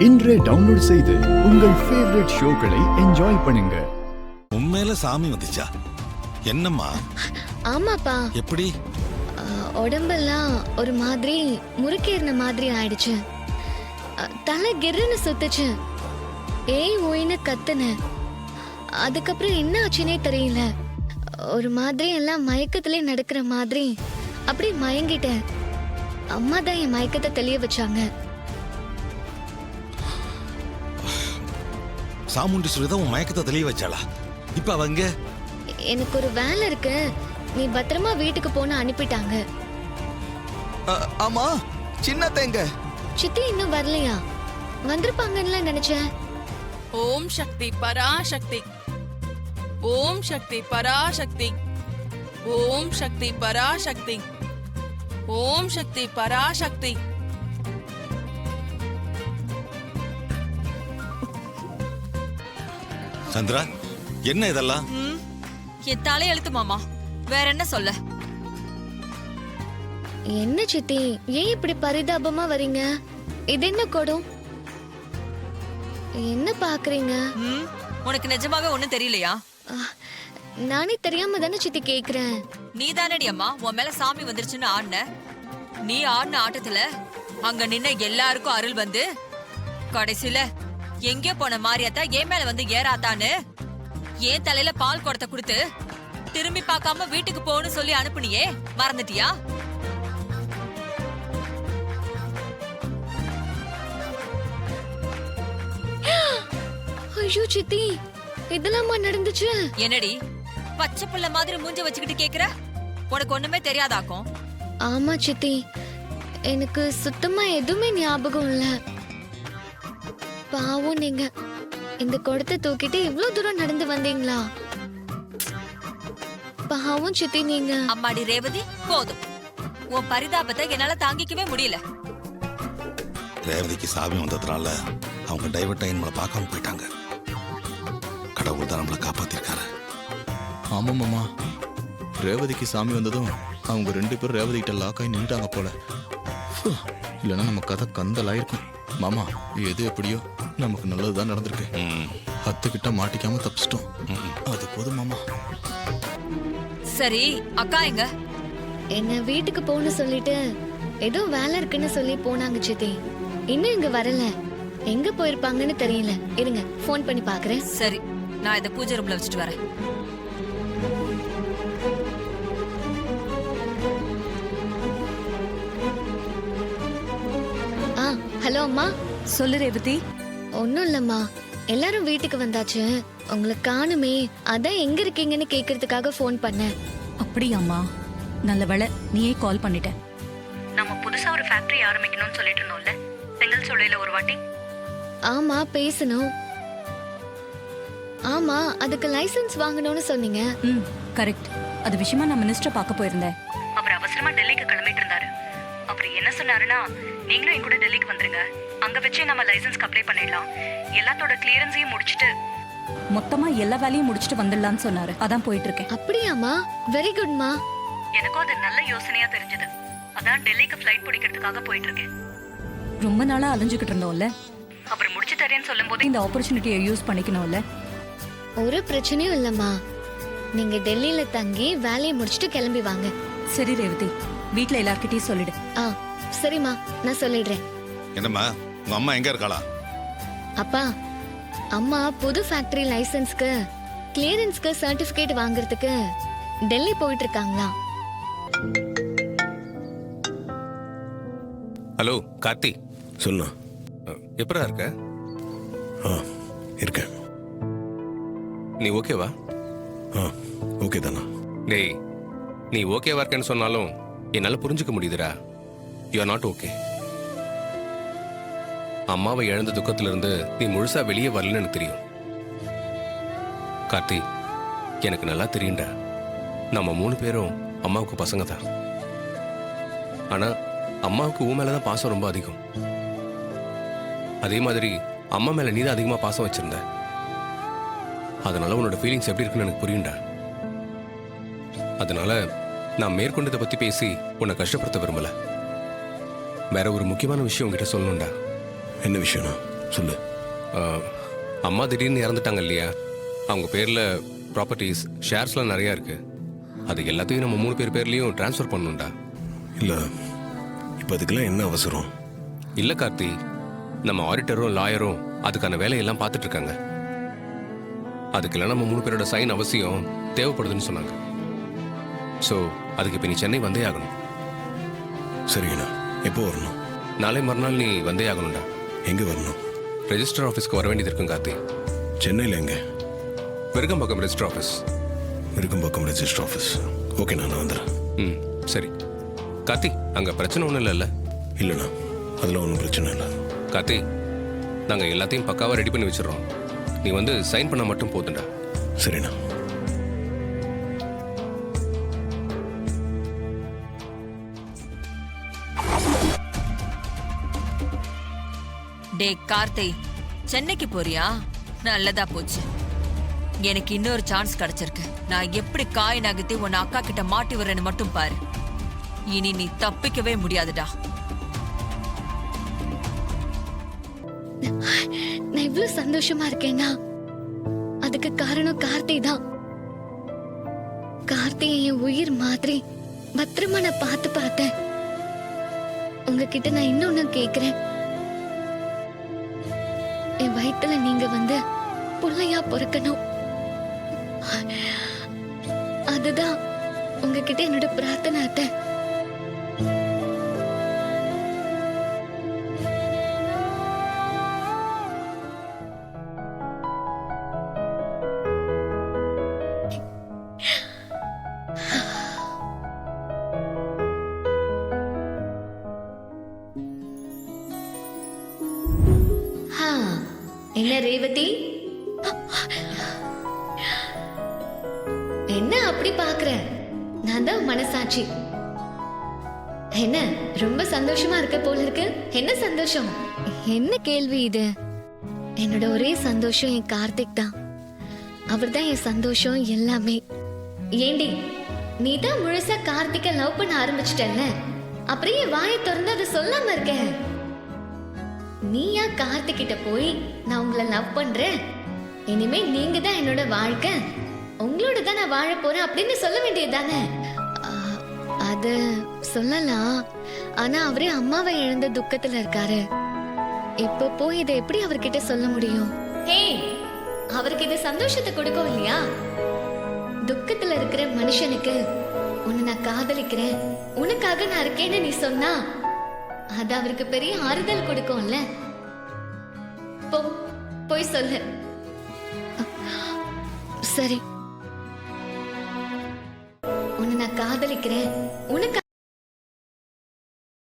இன்றே டவுன்லோட் செய்து உங்கள் ஃபேவரட் ஷோக்களை என்ஜாய் பண்ணுங்க. உண்மையில சாமி வந்துச்சா? என்னம்மா? ஆமாப்பா. எப்படி? உடம்பெல்லாம் ஒரு மாதிரி முறுக்கேறின மாதிரி ஆயிடுச்சு. தலை கிருன்னு சுத்துச்சு. ஏய் ஓயின்னு கத்துன. அதுக்கப்புறம் என்ன ஆச்சுன்னே தெரியல. ஒரு மாதிரி எல்லாம் மயக்கத்திலே நடக்கிற மாதிரி அப்படி மயங்கிட்டேன். அம்மா தான் என் மயக்கத்தை தெளிய வச்சாங்க. சாமுண்டீஸ்வரி தான் உன் மயக்கத்தை தெளிய வச்சாளா? இப்ப அவங்க எனக்கு ஒரு வேலை இருக்கு, நீ பத்திரமா வீட்டுக்கு போன அனுப்பிட்டாங்க. ஆமா, சின்ன தேங்க சித்தி இன்னும் வரலையா? வந்திருப்பாங்கன்னு நினைச்சேன். ஓம் சக்தி பராசக்தி, ஓம் சக்தி பராசக்தி, ஓம் சக்தி பராசக்தி, ஓம் சக்தி பராசக்தி. சந்திரா, என்ன இதெல்லாம்? என் தலை எழுத்து மாமா, வேற என்ன சொல்ல? என்ன சித்தி, ஏன் இப்படி பரிதாபமா வரீங்க? இது என்ன கொடும்? என்ன பாக்குறீங்க? உனக்கு நிஜமாவே ஒண்ணும் தெரியலையா? நானே தெரியாம தானே சித்தி கேக்குறேன். நீ தானடி அம்மா உன் மேல சாமி வந்துருச்சுன்னு ஆடின. நீ ஆடின ஆட்டத்துல அங்க நின்ன எல்லாருக்கும் அருள் வந்து கடைசியில எங்கே போன மாரியாத்தா என் மேல வந்து ஏறாத்தான்னு ஏன் தலையில பால் குடத்தை கொடுத்து திரும்பி பார்க்காம வீட்டுக்கு போன்னு சொல்லி அனுப்புனியே, மறந்துட்டியா? ஐயோ சித்தி, இதெல்லாமா நடந்துச்சு? என்னடி பச்சை பிள்ளை மாதிரி மூஞ்சி வச்சுக்கிட்டு கேக்குற? உனக்கு ஒண்ணுமே தெரியாதாக்கும்? ஆமா சித்தி, எனக்கு சுத்தமா எதுவுமே ஞாபகம் இல்ல. பாவம் நீங்க. இந்த குடத்தை தூக்கிட்டு இவ்வளவு தூரம் நடந்து வந்தீங்களா? பாவம் சித்தி நீங்க. அம்மாடி ரேவதி, போதும். உன் பரிதாபத்தை என்னால தாங்கிக்கவே முடியல. ரேவதிக்கு சாமி வந்ததுனால அவங்க டைவர்ட் ஆகி நம்மளை பார்க்காம போயிட்டாங்க. கடவுள் தான் நம்மளை காப்பாத்திருக்காரு. ஆமா மாமா, ரேவதிக்கு சாமி வந்ததும் அவங்க 2 பேரும் ரேவதி கிட்ட லாக் ஆகி நின்றுட்டாங்க போல. இல்லைன்னா நம்ம கதை கந்தலாயிருக்கும். மாமா, எது எப்படியோ நமக்கு நல்லதுதான் நடந்திருக்கு. 10 கிட்ட மாட்டிக்காம தப்பிச்சிட்டோம். அது போதும் மாமா. சரி, அக்கா எங்க? என்ன வீட்டுக்கு போன்னு சொல்லிட்டு ஏதோ வேலை இருக்குன்னு சொல்லி போனாங்க சித்தி. இன்னும் இங்க வரல. எங்க போயிருப்பாங்கன்னு தெரியல. இருங்க, போன் பண்ணி பாக்குறேன். சரி, நான் இத பூஜை ரூம்ல வச்சுட்டு வரேன். ஹலோ அம்மா. சொல்லு ரேவதி. ஒன்னும் இல்லம்மா, எல்லாரும் வீட்டுக்கு வந்தாச்சு. உங்களை காணுமே, அதான் எங்க இருக்கீங்கன்னு கேக்குறதுக்காக போன் பண்ணேன். அப்படியாம்மா, நல்ல வேளை நீயே கால் பண்ணிட்ட. நம்ம புதுசா ஒரு ஃபேக்டரி ஆரம்பிக்கணும்னு சொல்லிட்டு இருந்தோம்ல, செங்கல் சோலையில ஒரு வாட்டி. ஆமா, பேசணும். ஆமா, அதுக்கு லைசென்ஸ் வாங்கணும்னு சொன்னீங்க. கரெக்ட். அது விஷயமா நான் மினிஸ்டர் பார்க்க போயிருந்தேன். அவர் அவசரமா டெல்லிக்கு கிளம்பிட்டு இருந்தாரு. அவர் என்ன சொன்னாருன்னா, நீங்களும் என் கூட டெல்லிக்கு வந்துருங்க, அங்க வச்சே நம்ம லைசென்ஸ்க்கு அப்ளை பண்ணிடலாம், எல்லாத்தோட கிளியரன்ஸையும் முடிச்சிட்டு மொத்தமா எல்லா வேலையும் முடிச்சிட்டு வந்துடலாம்னு சொன்னாரு. அதான் போயிட்டு இருக்கேன். அப்படியாமா? வெரி குட்மா. எனக்கும் அது நல்ல யோசனையா தெரிஞ்சது. அதான் டெல்லிக்கு ஃப்ளைட் பிடிக்கிறதுக்காக போயிட்டு இருக்கேன். ரொம்ப நாளா அலைஞ்சுக்கிட்டு இருந்தோம்ல, அவர் முடிச்சு தரேன்னு சொல்லும் போது இந்த ஆப்பர்ச்சுனிட்டியை யூஸ் பண்ணிக்கணும்ல. ஒரு பிரச்சனையும் இல்லம்மா. நீங்க டெல்லியில தங்கி வேலையை முடிச்சிட்டு கிளம்பி வாங்க. சரி ரேவதி, வீட்ல எல்லார்கிட்டயும் சொல்லிடு. சரிம்மா, நான் சொல்லிடுறேன். என்னம்மா, உங்க அம்மா எங்க இருக்காளா? அப்பா, அம்மா புது ஃபேக்டரி லைசென்ஸ்க்கு கிளியரன்ஸ்க்கு சர்டிபிகேட் வாங்குறதுக்கு டெல்லி போயிட்டு இருக்காங்களா? ஹலோ கார்த்தி. சொல்லு. எப்படா இருக்க? இருக்கேன். நீ ஓகேவா? ஓகே தானா? டேய், நீ ஓகேவா இருக்கேன்னு சொன்னாலும் என்னால புரிஞ்சுக்க முடியுதுடா. You are not okay. அம்மாவை இழந்த துக்கத்துல இருந்து நீ முழுசா வெளியே வரலன்னு எனக்கு தெரியும். கார்த்தி, எனக்கு நல்லா தெரியும்டா. நம்ம 3 பேரும் அம்மாவுக்கு பசங்க தான். ஆனா அம்மாவுக்கு உன் மேலதான் பாசம் ரொம்ப அதிகம். அதே மாதிரி அம்மா மேல நீ தான் அதிகமா பாசம் வச்சிருந்த. அதனால உன்னோட ஃபீலிங்ஸ் எப்படி இருக்குன்னு எனக்கு புரியும்டா. அதனால நான் மேற்கொண்டதை பத்தி பேசி உன்னை கஷ்டப்படுத்த விரும்பல. வேற ஒரு முக்கியமான விஷயம் உங்ககிட்ட சொல்லணும்டா. என்ன விஷயம்? சொல்லு. அம்மா திடீர்னு இறந்துட்டாங்க இல்லையா, அவங்க பேரில் ப்ராப்பர்ட்டிஸ் ஷேர்ஸ்லாம் நிறையா இருக்கு. அது எல்லாத்தையும் நம்ம 3 பேர் பேர்லேயும் ட்ரான்ஸ்ஃபர் பண்ணணும்டா. இல்லை, இப்போ அதுக்கெல்லாம் என்ன அவசரம்? இல்லை கார்த்தி, நம்ம ஆடிட்டரும் லாயரும் அதுக்கான வேலையெல்லாம் பார்த்துட்டு இருக்காங்க. அதுக்கெல்லாம் நம்ம 3 பேரோட சைன் அவசியம் தேவைப்படுதுன்னு சொன்னாங்க. ஸோ அதுக்கு இப்போ நீ சென்னை வந்தே ஆகணும். சரிங்கண்ணா. எப்போ வரணும்? நாளை மறுநாள் நீ வந்தே ஆகணும்டா. எங்கே வரணும்? ரெஜிஸ்டர் ஆஃபீஸ்க்கு வர வேண்டியது இருக்கும் கார்த்தி. சென்னையில் எங்கே? Virugambakkam register office. Virugambakkam register office. ஓகேண்ணா, நான் வந்துடுறேன். ம், சரி. கார்த்தி, அங்கே பிரச்சனை ஒன்றும் இல்லைல்ல? இல்லைண்ணா, அதெல்லாம் ஒன்றும் பிரச்சனை இல்லை. கார்த்தி, நாங்கள் எல்லாத்தையும் பக்காவாக ரெடி பண்ணி வச்சிடுறோம். நீ வந்து சைன் பண்ண மட்டும் போதுண்டா. சரிண்ணா. டே கார்த்தி, சென்னைக்கு போறியா? நல்லதா போச்சு. எனக்கு இன்னொரு சான்ஸ் கிடைச்சிருக்கு. நான் எப்படி காய் நகர்த்தி உன் அக்கா கிட்ட மாட்டி வரேன்னு மட்டும் பாரு. இனி நீ தப்பிக்கவே முடியாதுடா. நான் இவ்வளவு சந்தோஷமா இருக்கேன்னா அதுக்கு காரணம் கார்த்தி தான். கார்த்தி என் உயிர் மாதிரி பத்திரமா நான் பார்த்து பார்த்தேன். உங்ககிட்ட நான் இன்னொன்னு கேக்குறேன். என் வயித்துல நீங்க வந்து புள்ளையா பொறுக்கணும். அதுதான் உங்ககிட்ட என்னோட பிரார்த்தனை அத்தை. என்ன ரேவதி, என்ன அப்படி பாக்குற? நான் தான் மனசாட்சி. என்ன ரொம்ப சந்தோஷமா இருக்க போல இருக்கு? என்ன சந்தோஷம்? என்ன கேள்வி இது? என்னோட ஒரே சந்தோஷம் என் கார்த்திக் தான். அவர் தான் என் சந்தோஷம் எல்லாமே. ஏண்டி, நீ தான் முழுசா கார்த்திகை லவ் பண்ண ஆரம்பிச்சிட்டல்ல, அப்புறம் என் வாயை திறந்து அதை சொல்லாம இருக்க. நீயா கார்த்திக் கிட்ட போய் நான் உங்களை லவ் பண்றேன், இனிமே நீங்க தான் என்னோட வாழ்க்கை, உங்களோட தான் நான் வாழ போறேன் அப்படின்னு சொல்ல வேண்டியது தானே? அது சொல்லலாம். ஆனா அவரே அம்மாவை இழந்த துக்கத்துல இருக்காரு. இப்ப போய் இதை எப்படி அவர்கிட்ட சொல்ல முடியும்? ஹே, அவருக்கு இது சந்தோஷத்தை கொடுக்கும் இல்லையா? துக்கத்துல இருக்கிற மனுஷனுக்கு உன்னை நான் காதலிக்கிறேன், உனக்காக நான் இருக்கேன்னு நீ சொன்னா அது அவருக்கு பெரிய ஆறுதல் கொடுக்கும்ல. போய் சொல்லு. சரி, உன்னை நான் காதலிக்கிறேன், உனக்கு